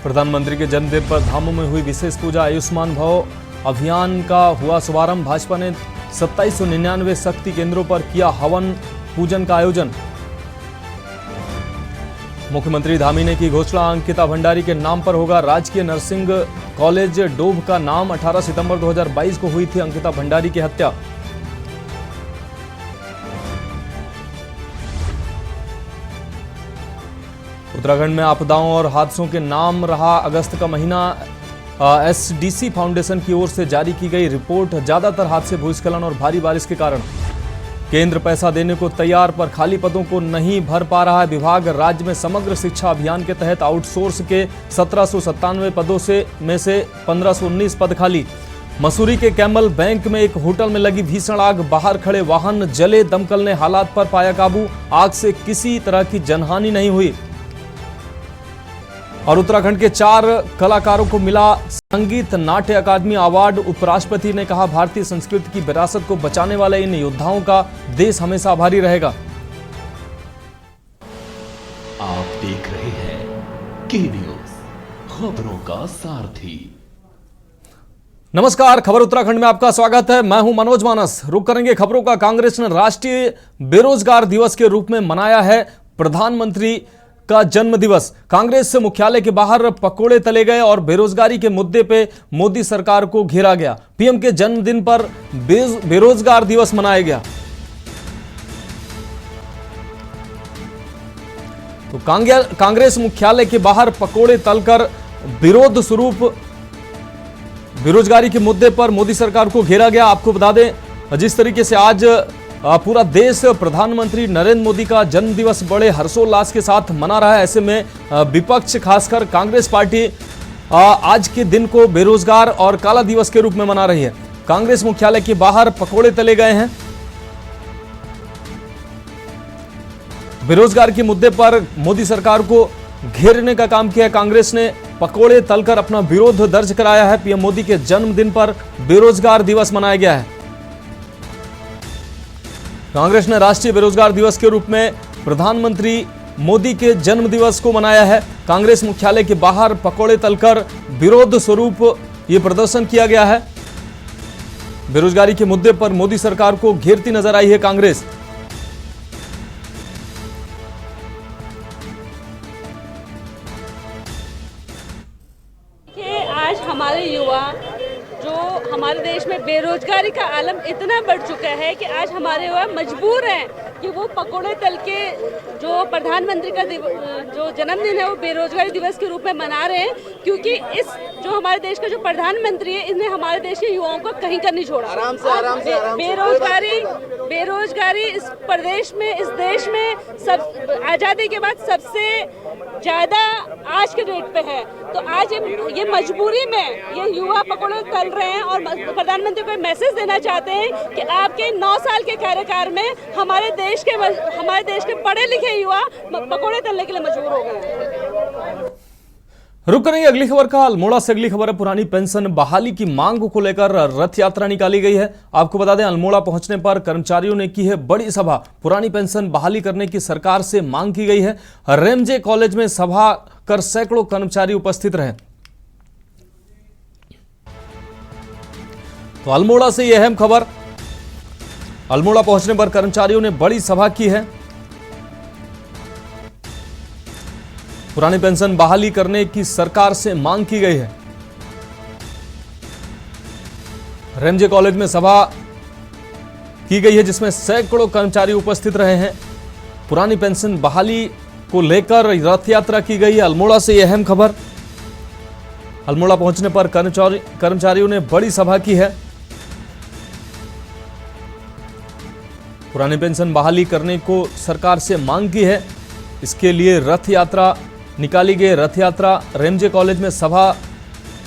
प्रधानमंत्री के जन्मदिन पर धामों में हुई विशेष पूजा। आयुष्मान भव अभियान का हुआ शुभारंभ। भाजपा ने 2799 शक्ति केंद्रों पर किया हवन पूजन का आयोजन। मुख्यमंत्री धामी ने की घोषणा, अंकिता भंडारी के नाम पर होगा राजकीय नर्सिंग कॉलेज डोभ का नाम। 18 सितंबर 2022 को हुई थी अंकिता भंडारी की हत्या। उत्तराखंड में आपदाओं और हादसों के नाम रहा अगस्त का महीना। एसडीसी फाउंडेशन की ओर से जारी की गई रिपोर्ट, ज्यादातर हादसे भूस्खलन और भारी बारिश के कारण। केंद्र पैसा देने को तैयार पर खाली पदों को नहीं भर पा रहा है विभाग। राज्य में समग्र शिक्षा अभियान के तहत आउटसोर्स के 1797 पदों में से 1519 पद खाली। मसूरी के कैमल बैंक में एक होटल में लगी भीषण आग, बाहर खड़े वाहन जले। दमकल ने हालात पर पाया काबू, आग से किसी तरह की जनहानि नहीं हुई। और उत्तराखंड के 4 कलाकारों को मिला संगीत नाट्य अकादमी अवार्ड। उपराष्ट्रपति ने कहा, भारतीय संस्कृति की विरासत को बचाने वाले इन योद्धाओं का देश हमेशा आभारी रहेगा। आप देख रहे हैं के न्यूज, खबरों का सारथी। नमस्कार, खबर उत्तराखंड में आपका स्वागत है। मैं हूं मनोज मानस। रुक करेंगे खबरों का। कांग्रेस ने राष्ट्रीय बेरोजगार दिवस के रूप में मनाया है प्रधानमंत्री का जन्म दिवस। कांग्रेस से मुख्यालय के बाहर पकोड़े तले गए और बेरोजगारी के मुद्दे पे मोदी सरकार को घेरा गया। पीएम के जन्मदिन पर बेरोजगार दिवस मनाया गया। तो कांग्रेस मुख्यालय के बाहर पकोड़े तलकर विरोध स्वरूप बेरोजगारी के मुद्दे पर मोदी सरकार को घेरा गया। आपको बता दें, जिस तरीके से आज पूरा देश प्रधानमंत्री नरेंद्र मोदी का जन्म दिवस बड़े हर्षोल्लास के साथ मना रहा है, ऐसे में विपक्ष खासकर कांग्रेस पार्टी आज के दिन को बेरोजगार और काला दिवस के रूप में मना रही है। कांग्रेस मुख्यालय के बाहर पकोड़े तले गए हैं। बेरोजगार के मुद्दे पर मोदी सरकार को घेरने का काम किया। कांग्रेस ने पकोड़े तलकर अपना विरोध दर्ज कराया है। पीएम मोदी के जन्मदिन पर बेरोजगार दिवस मनाया गया है। कांग्रेस ने राष्ट्रीय बेरोजगार दिवस के रूप में प्रधानमंत्री मोदी के जन्म दिवस को मनाया है। कांग्रेस मुख्यालय के बाहर पकोड़े तलकर विरोध स्वरूप यह प्रदर्शन किया गया है। बेरोजगारी के मुद्दे पर मोदी सरकार को घेरती नजर आई है कांग्रेस। आज हमारे युवा जो हमारे देश में बेरोजगारी का आलम इतना बढ़ चुका है कि आज हमारे युवा मजबूर हैं कि वो पकोड़े तल के जो प्रधानमंत्री का जो जन्मदिन है वो बेरोजगारी दिवस के रूप में मना रहे हैं, क्योंकि इस जो हमारे देश का जो प्रधानमंत्री है इसने हमारे देश के युवाओं को कहीं का नहीं छोड़ा। आराम से बेरोजगारी इस प्रदेश में, इस देश में सब आज़ादी के बाद सबसे ज़्यादा आज के डेट पे है। तो आज ये मजबूरी में ये युवा पकोड़े तल रहे हैं और प्रधानमंत्री को मैसेज देना चाहते हैं कि आपके 9 साल के कार्यकाल में हमारे देश के पढ़े लिखे युवा पकोड़े तलने के लिए मजबूर हो गए। रुक करेंगे अगली खबर का। अल्मोड़ा से अगली खबर है, पुरानी पेंशन बहाली की मांग को लेकर रथ यात्रा निकाली गई है। आपको बता दें, अल्मोड़ा पहुंचने पर कर्मचारियों ने की है बड़ी सभा। पुरानी पेंशन बहाली करने की सरकार से मांग की गई है। रेमजे कॉलेज में सभा कर सैकड़ों कर्मचारी उपस्थित रहे। तो अल्मोड़ा से यह अहम खबर। अल्मोड़ा पहुंचने पर कर्मचारियों ने बड़ी सभा की है। पुरानी पेंशन बहाली करने की सरकार से मांग की गई है। रेमजे कॉलेज में सभा की गई है जिसमें सैकड़ों कर्मचारी उपस्थित रहे हैं। पुरानी पेंशन बहाली को लेकर रथ यात्रा की गई है। अल्मोड़ा से यह अहम खबर। अल्मोड़ा पहुंचने पर कर्मचारियों ने बड़ी सभा की है। पुरानी पेंशन बहाली करने को सरकार से मांग की है। इसके लिए रथ यात्रा निकाली गई। रथ यात्रा रेमजे कॉलेज में सभा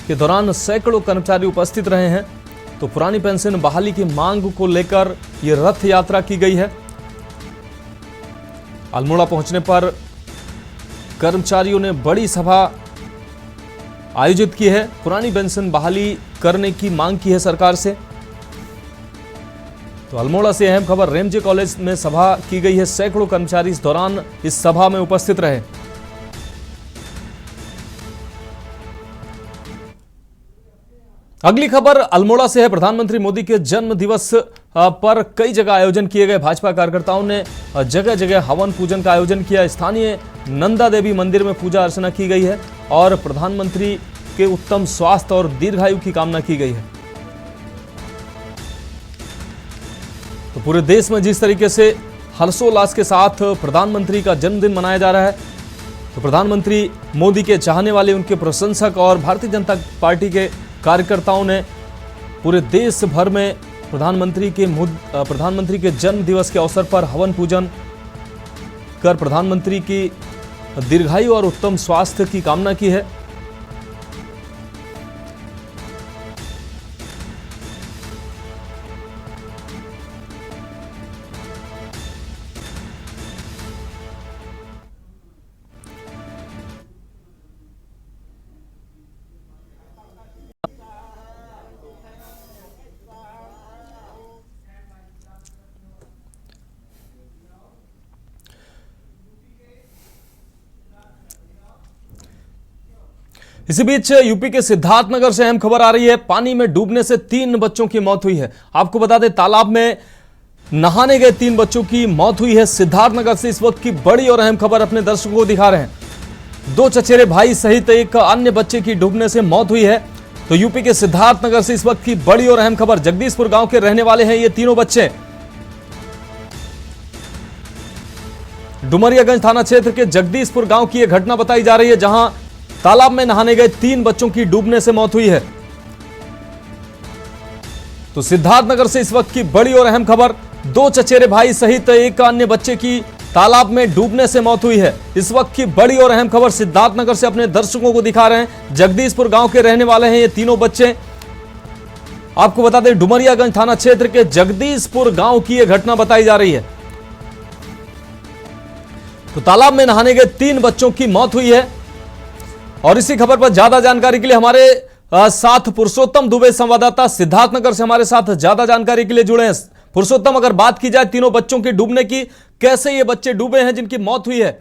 के दौरान सैकड़ों कर्मचारी उपस्थित रहे हैं। तो पुरानी पेंशन बहाली की मांग को लेकर यह रथ यात्रा की गई है। अल्मोड़ा पहुंचने पर कर्मचारियों ने बड़ी सभा आयोजित की है। पुरानी पेंशन बहाली करने की मांग की है सरकार से। तो अल्मोड़ा से अहम खबर। रेमजे कॉलेज में सभा की गई है। सैकड़ों कर्मचारी इस दौरान इस सभा में उपस्थित रहे। अगली खबर अल्मोड़ा से है। प्रधानमंत्री मोदी के जन्म दिवस पर कई जगह आयोजन किए गए। भाजपा कार्यकर्ताओं ने जगह जगह हवन पूजन का आयोजन किया। स्थानीय नंदा देवी मंदिर में पूजा अर्चना की गई है और प्रधानमंत्री के उत्तम स्वास्थ्य और दीर्घायु की कामना की गई है। तो पूरे देश में जिस तरीके से हर्षोल्लास के साथ प्रधानमंत्री का जन्मदिन मनाया जा रहा है, तो प्रधानमंत्री मोदी के चाहने वाले, उनके प्रशंसक और भारतीय जनता पार्टी के कार्यकर्ताओं ने पूरे देश भर में प्रधानमंत्री के जन्म दिवस के अवसर पर हवन पूजन कर प्रधानमंत्री की दीर्घायु और उत्तम स्वास्थ्य की कामना की है। इसी बीच यूपी के सिद्धार्थनगर से अहम खबर आ रही है। पानी में डूबने से 3 बच्चों की मौत हुई है। आपको बता दें, तालाब में नहाने गए 3 बच्चों की मौत हुई है। सिद्धार्थनगर से इस वक्त की बड़ी और अहम खबर अपने दर्शकों को दिखा रहे हैं। 2 चचेरे भाई सहित एक अन्य बच्चे की डूबने से मौत हुई है। तो यूपी के सिद्धार्थनगर से इस वक्त की बड़ी और अहम खबर। जगदीशपुर गांव के रहने वाले हैं ये तीनों बच्चे। डुमरियागंज थाना क्षेत्र के जगदीशपुर गांव की यह घटना बताई जा रही है, जहां तालाब में नहाने गए 3 बच्चों की डूबने से मौत हुई है। तो सिद्धार्थनगर से इस वक्त की बड़ी और अहम खबर। 2 चचेरे भाई सहित एक अन्य बच्चे की तालाब में डूबने से मौत हुई है। इस वक्त की बड़ी और अहम खबर सिद्धार्थनगर से अपने दर्शकों को दिखा रहे हैं। जगदीशपुर गांव के रहने वाले हैं ये तीनों बच्चे। आपको बता दें, डुमरियागंज थाना क्षेत्र के जगदीशपुर गांव की यह घटना बताई जा रही है। तो तालाब में नहाने गए 3 बच्चों की मौत हुई है। और इसी खबर पर ज्यादा जानकारी के लिए हमारे साथ पुरुषोत्तम दुबे संवाददाता सिद्धार्थनगर से हमारे साथ ज्यादा जानकारी के लिए जुड़े हैं। पुरुषोत्तम, अगर बात की जाए तीनों बच्चों के डूबने की, कैसे ये बच्चे डूबे हैं जिनकी मौत हुई है?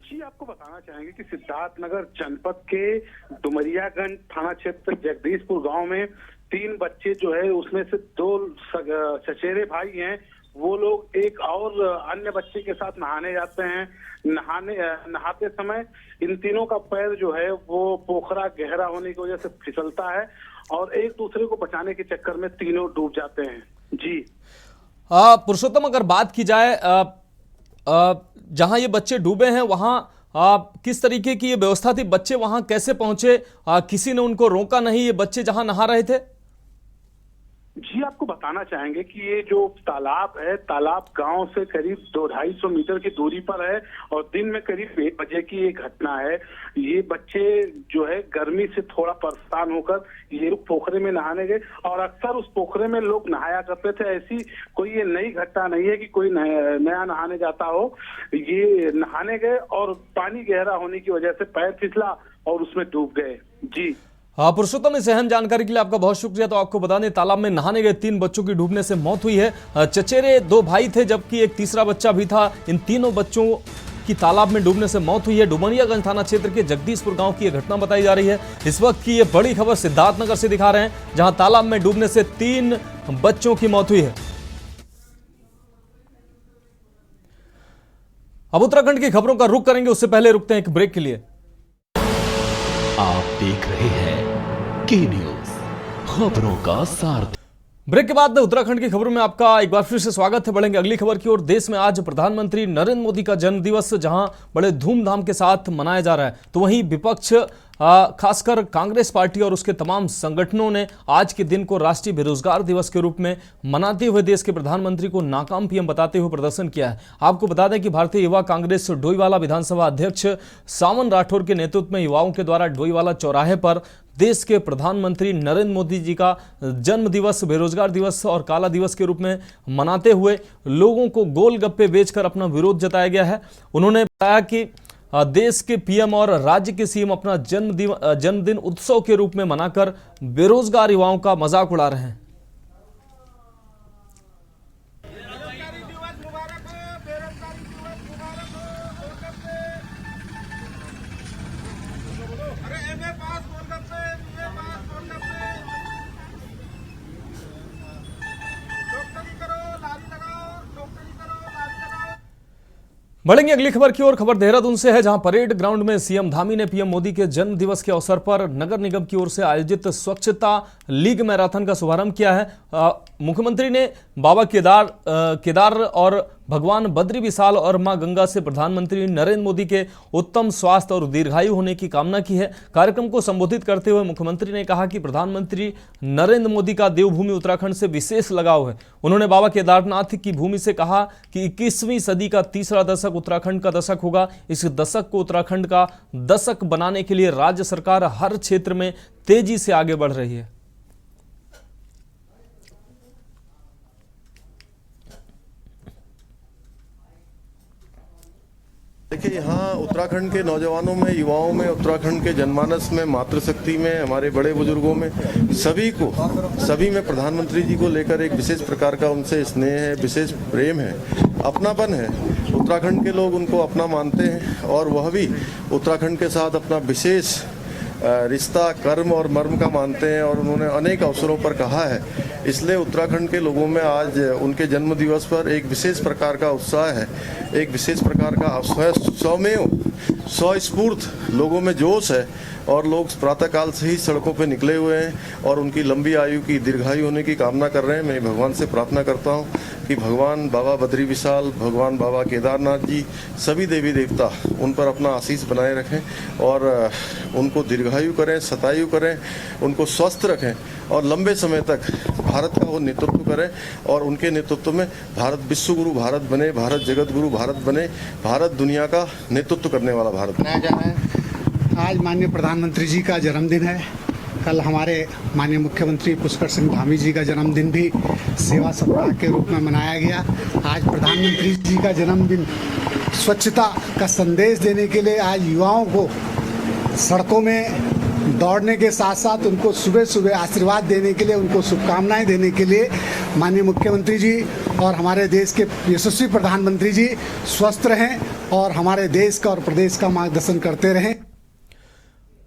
जी, आपको बताना चाहेंगे कि सिद्धार्थनगर जनपद के डुमरियागंज थाना क्षेत्र जगदीशपुर गांव में 3 बच्चे जो है, उसमें से 2 चचेरे भाई हैं। वो लोग एक और अन्य बच्चे के साथ नहाने जाते हैं। नहाते समय इन तीनों का पैर जो है वो पोखरा गहरा होने की वजह से फिसलता है और एक दूसरे को बचाने के चक्कर में तीनों डूब जाते हैं। जी पुरुषोत्तम, अगर बात की जाए जहां ये बच्चे डूबे हैं वहां किस तरीके की ये व्यवस्था थी? बच्चे वहां कैसे पहुंचे? किसी ने उनको रोका नहीं? ये बच्चे जहां नहा रहे थे? जी, आपको बताना चाहेंगे कि ये जो तालाब है, तालाब गांव से करीब 200-250 मीटर की दूरी पर है और दिन में करीब 1 बजे की ये घटना है। ये बच्चे जो है गर्मी से थोड़ा परेशान होकर ये पोखरे में नहाने गए और अक्सर उस पोखरे में लोग नहाया करते थे। ऐसी कोई ये नई घटना नहीं है कि कोई नया नहाने जाता हो। ये नहाने गए और पानी गहरा होने की वजह से पैर फिसला और उसमें डूब गए। जी पुरुषोत्तम, इस अहम जानकारी के लिए आपका बहुत शुक्रिया। तो आपको बता दें, तालाब में नहाने गए 3 बच्चों की डूबने से मौत हुई है। चचेरे 2 भाई थे जबकि एक तीसरा बच्चा भी था। इन तीनों बच्चों की तालाब में डूबने से मौत हुई है। डुमरियागंज थाना क्षेत्र के जगदीशपुर गांव की यह घटना बताई जा रही है। इस वक्त की यह बड़ी खबर सिद्धार्थनगर से दिखा रहे हैं, जहां तालाब में डूबने से 3 बच्चों की मौत हुई है। अब उत्तराखंड की खबरों का रुख करेंगे, उससे पहले रुकते हैं एक ब्रेक के लिए। आप देख रहे हैं के न्यूज, खबरों का सार। ब्रेक के बाद उत्तराखंड की खबरों में आपका एक बार फिर से स्वागत है। बढ़ेंगे अगली खबर की ओर। देश में आज प्रधानमंत्री नरेंद्र मोदी का जन्मदिवस जहां बड़े धूमधाम के साथ मनाया जा रहा है, तो वहीं विपक्ष खासकर कांग्रेस पार्टी और उसके तमाम संगठनों ने आज के दिन को राष्ट्रीय बेरोजगार दिवस के रूप में मनाते हुए देश के प्रधानमंत्री को नाकाम पीएम बताते हुए प्रदर्शन किया है। आपको बता दें कि भारतीय युवा कांग्रेस डोईवाला विधानसभा अध्यक्ष सावन राठौर के नेतृत्व में युवाओं के द्वारा डोईवाला चौराहे पर देश के प्रधानमंत्री नरेंद्र मोदी जी का जन्म दिवस, बेरोजगार दिवस और काला दिवस के रूप में मनाते हुए लोगों को गोलगप्पे बेचकर अपना विरोध जताया गया है। उन्होंने बताया कि देश के पीएम और राज्य के सीएम अपना जन्मदिन उत्सव के रूप में मनाकर बेरोजगार युवाओं का मजाक उड़ा रहे हैं। बढ़ेंगे अगली खबर की ओर। खबर देहरादून से है, जहां परेड ग्राउंड में सीएम धामी ने पीएम मोदी के जन्म दिवस के अवसर पर नगर निगम की ओर से आयोजित स्वच्छता लीग मैराथन का शुभारंभ किया है। मुख्यमंत्री ने बाबा केदार और भगवान बद्री विशाल और मां गंगा से प्रधानमंत्री नरेंद्र मोदी के उत्तम स्वास्थ्य और दीर्घायु होने की कामना की है। कार्यक्रम को संबोधित करते हुए मुख्यमंत्री ने कहा कि प्रधानमंत्री नरेंद्र मोदी का देवभूमि उत्तराखंड से विशेष लगाव है। उन्होंने बाबा केदारनाथ की भूमि से कहा कि 21वीं सदी का तीसरा दशक उत्तराखंड का दशक होगा। इस दशक को उत्तराखंड का दशक बनाने के लिए राज्य सरकार हर क्षेत्र में तेजी से आगे बढ़ रही है। देखिए, यहाँ उत्तराखंड के नौजवानों में, युवाओं में, उत्तराखंड के जनमानस में, मातृशक्ति में, हमारे बड़े बुजुर्गों में, सभी में प्रधानमंत्री जी को लेकर एक विशेष प्रकार का उनसे स्नेह है, विशेष प्रेम है, अपनापन है। उत्तराखंड के लोग उनको अपना मानते हैं और वह भी उत्तराखंड के साथ अपना विशेष रिश्ता, कर्म और मर्म का मानते हैं और उन्होंने अनेक अवसरों पर कहा है। इसलिए उत्तराखंड के लोगों में आज उनके जन्म दिवस पर एक विशेष प्रकार का उत्साह है, एक विशेष प्रकार का स्वस्फूर्त लोगों में जोश है और लोग प्रातःकाल से ही सड़कों पर निकले हुए हैं और उनकी लंबी आयु की, दीर्घायु होने की कामना कर रहे हैं। मैं भगवान से प्रार्थना करता हूँ कि भगवान बाबा बद्री विशाल, भगवान बाबा केदारनाथ जी, सभी देवी देवता उन पर अपना आशीष बनाए रखें और उनको दीर्घायु करें, शतायु करें, उनको स्वस्थ रखें और लंबे समय तक भारत का वो नेतृत्व करें और उनके नेतृत्व में भारत विश्व गुरु भारत बने, भारत जगत गुरु भारत बने, भारत दुनिया का नेतृत्व करने वाला भारत मनाया जा रहा है। आज माननीय प्रधानमंत्री जी का जन्मदिन है। कल हमारे माननीय मुख्यमंत्री पुष्कर सिंह धामी जी का जन्मदिन भी सेवा सप्ताह के रूप में मनाया गया। आज प्रधानमंत्री जी का जन्मदिन स्वच्छता का संदेश देने के लिए आज युवाओं को सड़कों में दौड़ने के साथ साथ उनको सुबह सुबह आशीर्वाद देने के लिए, उनको शुभकामनाएं देने के लिए माननीय मुख्यमंत्री जी और हमारे देश के यशस्वी प्रधानमंत्री जी स्वस्थ रहें और हमारे देश का और प्रदेश का मार्गदर्शन करते रहें।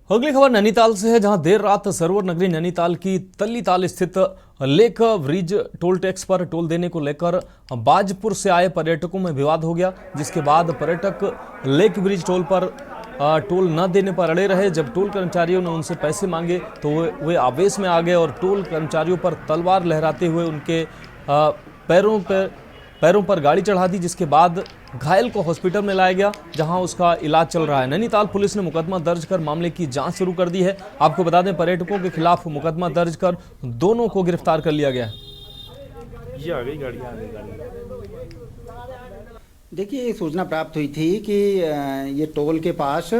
अगली खबर नैनीताल से है, जहां देर रात सरोवर नगरी नैनीताल की तल्लीताल स्थित लेक ब्रिज टोल टैक्स पर टोल देने को लेकर बाजपुर से आए पर्यटकों में विवाद हो गया, जिसके बाद पर्यटक लेक ब्रिज टोल पर टोल न देने पर अड़े रहे। जब टोल कर्मचारियों ने उनसे पैसे मांगे तो वे आवेश में आ गए और टोल कर्मचारियों पर तलवार लहराते हुए उनके पैरों पर गाड़ी चढ़ा दी, जिसके बाद घायल को हॉस्पिटल में लाया गया, जहां उसका इलाज चल रहा है। नैनीताल पुलिस ने मुकदमा दर्ज कर मामले की जांच शुरू कर दी है। आपको बता दें, पर्यटकों के खिलाफ मुकदमा दर्ज कर दोनों को गिरफ्तार कर लिया गया है। ये आ गई गाड़ी। देखिए, सूचना प्राप्त हुई थी कि ये टोल के पास,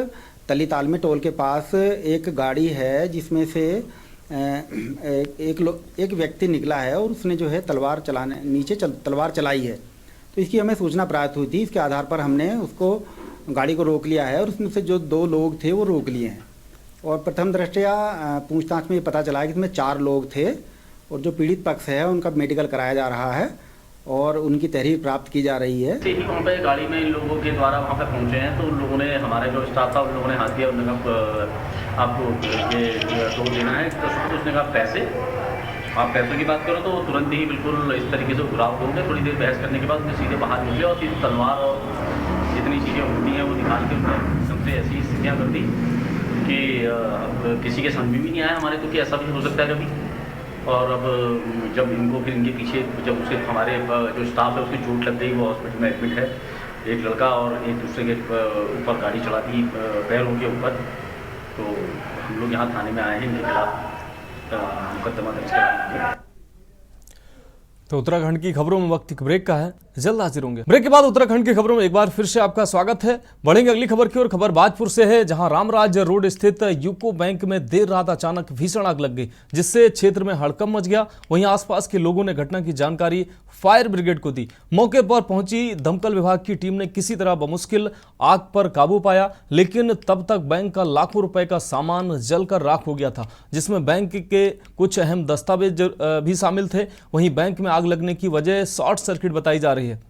तलीताल में टोल के पास एक गाड़ी है जिसमें से एक व्यक्ति निकला है और उसने जो है तलवार चलाई है। तो इसकी हमें सूचना प्राप्त हुई थी। इसके आधार पर हमने उसको गाड़ी को रोक लिया है और उसमें से जो 2 लोग थे वो रोक लिए हैं और प्रथम दृष्टया पूछताछ में ये पता चला है कि इसमें 4 लोग थे और जो पीड़ित पक्ष है उनका मेडिकल कराया जा रहा है और उनकी तहरीर प्राप्त की जा रही है। ही वहाँ पे गाड़ी में इन लोगों के द्वारा वहाँ पे पहुँचे हैं तो उन लोगों ने, हमारे जो स्टाफ था उन लोगों ने हाथ दिया। उन्होंने कहा आपको ये टोल देना है, तो उसने कहा पैसे। आप पैसों की बात करो तो तुरंत ही बिल्कुल इस तरीके से घुराव हो गए। थोड़ी देर बहस करने के बाद उन्हें सीधे बाहर निकले और सीधे तलवार और जितनी चीज़ें होती हैं वो निकाल के उन्होंने सबसे ऐसी स्थितियाँ कर दी कि अब किसी के समझ में भी नहीं आया हमारे तो कि ऐसा भी हो सकता है कभी। और अब जब इनको फिर इनके पीछे जब उसे हमारे जो स्टाफ है उसकी चोट लग गई, वो हॉस्पिटल में एडमिट है, एक लड़का, और एक दूसरे के ऊपर गाड़ी चला दी पैरों के ऊपर। तो हम लोग यहाँ थाने में आए हैं, इनके खिलाफ मुकदमा दर्ज कराया। तो उत्तराखंड की खबरों में वक्त एक ब्रेक का है, जल्द हाजिर होंगे। ब्रेक के बाद उत्तराखंड की खबरों में एक बार फिर से आपका स्वागत है। बढ़ेंगे अगली खबर की ओर। खबर बाजपुर से है, जहां रामराज रोड स्थित यूको बैंक में देर रात अचानक भीषण आग लग गई, जिससे क्षेत्र में हड़कंप मच गया। वहीं आसपास के लोगों ने घटना की जानकारी फायर ब्रिगेड को दी। मौके पर पहुंची दमकल विभाग की टीम ने किसी तरह बमुश्किल आग पर काबू पाया, लेकिन तब तक बैंक का लाखों रुपए का सामान जलकर राख हो गया था, जिसमें बैंक के कुछ अहम दस्तावेज भी शामिल थे। वहीं बैंक में आग लगने की वजह शॉर्ट सर्किट बताई जा रही है।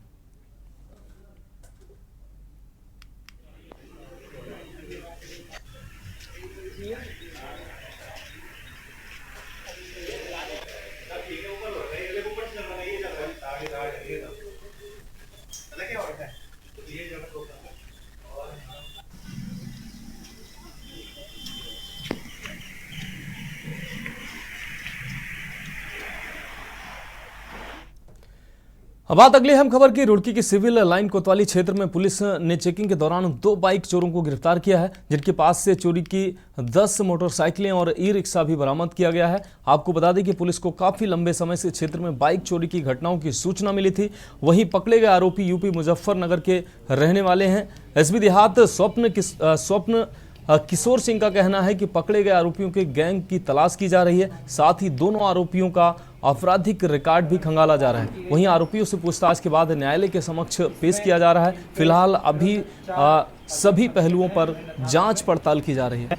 ये अब बात अगली अहम खबर की। रुड़की की सिविल लाइन कोतवाली क्षेत्र में पुलिस ने चेकिंग के दौरान 2 बाइक चोरों को गिरफ्तार किया है, जिनके पास से चोरी की 10 मोटरसाइकिलें और ई रिक्शा भी बरामद किया गया है। आपको बता दें कि पुलिस को काफी लंबे समय से क्षेत्र में बाइक चोरी की घटनाओं की सूचना मिली थी। वहीं पकड़े गए आरोपी यूपी मुजफ्फरनगर के रहने वाले हैं। एसपी देहात स्वप्न किशोर सिंह का कहना है कि पकड़े गए आरोपियों के गैंग की तलाश की जा रही है। साथ ही दोनों आरोपियों का आपराधिक रिकॉर्ड भी खंगाला जा रहा है। वहीं आरोपियों से पूछताछ के बाद न्यायालय के समक्ष पेश किया जा रहा है। फिलहाल अभी सभी पहलुओं पर जांच पड़ताल की जा रही है।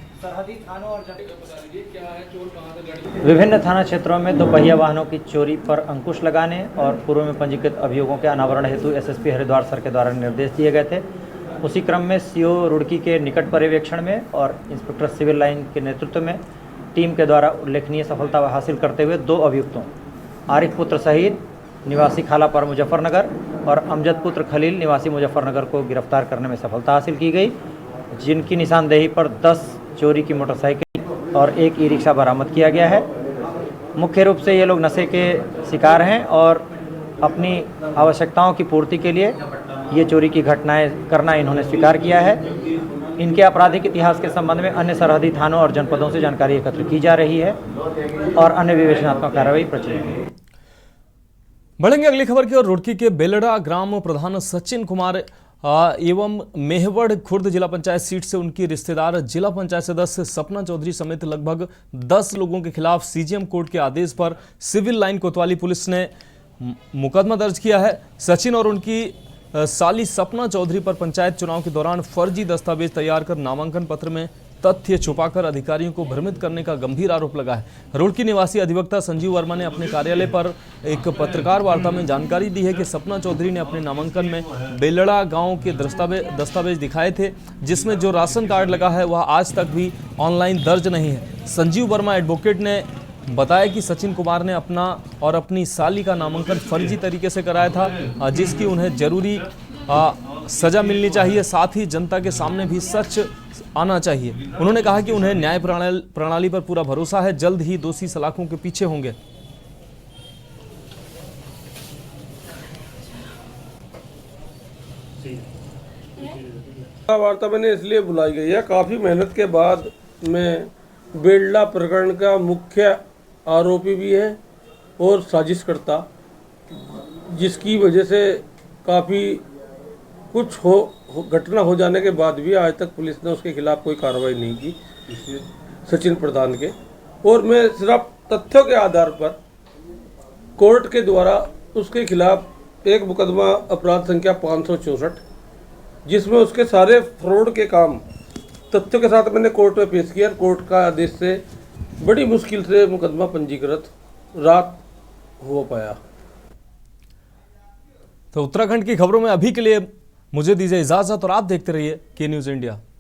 विभिन्न थाना क्षेत्रों में दोपहिया वाहनों की चोरी पर अंकुश लगाने और पूर्व में पंजीकृत अभियोगों के अनावरण हेतु एसएसपी हरिद्वार सर के द्वारा निर्देश दिए गए थे। उसी क्रम में सीओ रुड़की के निकट पर्यवेक्षण में और इंस्पेक्टर सिविल लाइन के नेतृत्व में टीम के द्वारा उल्लेखनीय सफलता हासिल करते हुए 2 अभियुक्तों आरिफ पुत्र शहीद निवासी खालापर मुजफ्फरनगर और अमजद पुत्र खलील निवासी मुजफ्फरनगर को गिरफ्तार करने में सफलता हासिल की गई, जिनकी निशानदेही पर 10 चोरी की मोटरसाइकिल और 1 ई रिक्शा बरामद किया गया है। मुख्य रूप से ये लोग नशे के शिकार हैं और अपनी आवश्यकताओं की पूर्ति के लिए ये चोरी की घटनाएं करना इन्होंने स्वीकार किया है। इनके आपराधिक इतिहास के संबंध में अन्य सरहदी थानों और जनपदों से जानकारी एकत्र की जा रही है और अन्य विवेचनात्मक कार्रवाई प्रचलित है। बढ़ेंगे अगली खबर की ओर। रुड़की के बेलड़ा ग्राम प्रधान सचिन कुमार एवं मेहवड़ खुर्द जिला पंचायत सीट से उनकी रिश्तेदार जिला पंचायत सदस्य सपना चौधरी समेत लगभग 10 लोगों के खिलाफ सीजेएम कोर्ट के आदेश पर सिविल लाइन कोतवाली पुलिस ने मुकदमा दर्ज किया है। सचिन और उनकी साली सपना चौधरी पर पंचायत चुनाव के दौरान फर्जी दस्तावेज तैयार कर नामांकन पत्र में तथ्य छुपाकर अधिकारियों को भ्रमित करने का गंभीर आरोप लगा है। रुड़की निवासी अधिवक्ता संजीव वर्मा ने अपने कार्यालय पर एक पत्रकार वार्ता में जानकारी दी है कि सपना चौधरी ने अपने नामांकन में बेलड़ा गांव के दस्तावेज दिखाए थे, जिसमें जो राशन कार्ड लगा है वह आज तक भी ऑनलाइन दर्ज नहीं है। संजीव वर्मा एडवोकेट ने बताया कि सचिन कुमार ने अपना और अपनी साली का नामांकन फर्जी तरीके से कराया था, जिसकी उन्हें जरूरी सजा मिलनी चाहिए। साथ ही जनता के सामने भी सच आना चाहिए। उन्होंने कहा कि उन्हें न्याय प्रणाली पर पूरा भरोसा है, जल्द ही दोषी सलाखों के पीछे होंगे। वार्ता मैंने इसलिए बुलाई गई है, काफी मेहनत के बाद में बेलड़ा प्रकरण का मुख्य आरोपी भी है और साजिशकर्ता, जिसकी वजह से काफ़ी कुछ घटना हो जाने के बाद भी आज तक पुलिस ने उसके खिलाफ कोई कार्रवाई नहीं की, सचिन प्रधान के। और मैं सिर्फ तथ्यों के आधार पर कोर्ट के द्वारा उसके खिलाफ एक मुकदमा अपराध संख्या 564, जिसमें उसके सारे फ्रॉड के काम तथ्यों के साथ मैंने कोर्ट में पेश किया। कोर्ट का आदेश से बड़ी मुश्किल से मुकदमा पंजीकृत रात हो पाया। तो उत्तराखंड की खबरों में अभी के लिए मुझे दीजिए इजाजत और आप देखते रहिए के न्यूज़ इंडिया।